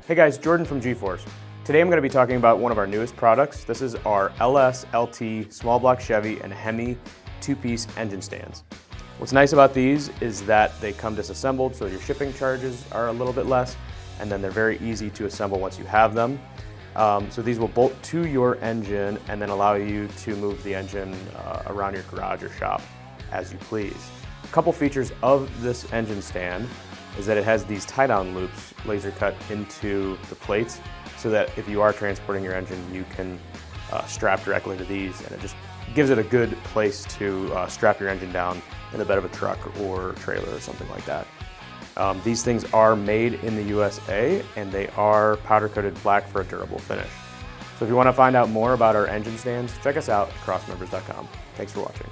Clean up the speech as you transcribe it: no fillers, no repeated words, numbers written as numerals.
Hey guys, Jordan from G-Force. Today I'm going to be talking about one of our newest products. This is our LS, LT, small block Chevy, and Hemi two-piece engine stands. What's nice about these is that they come disassembled, so your shipping charges are a little bit less, and then they're very easy to assemble once you have them. So these will bolt to your engine and then allow you to move the engine around your garage or shop as you please. A couple features of this engine stand is that it has these tie-down loops laser cut into the plates so that if you are transporting your engine, you can strap directly to these, and it just gives it a good place to strap your engine down in the bed of a truck or trailer or something like that. These things are made in the USA, and they are powder coated black for a durable finish. So if you want to find out more about our engine stands, check us out at crossmembers.com. Thanks for watching.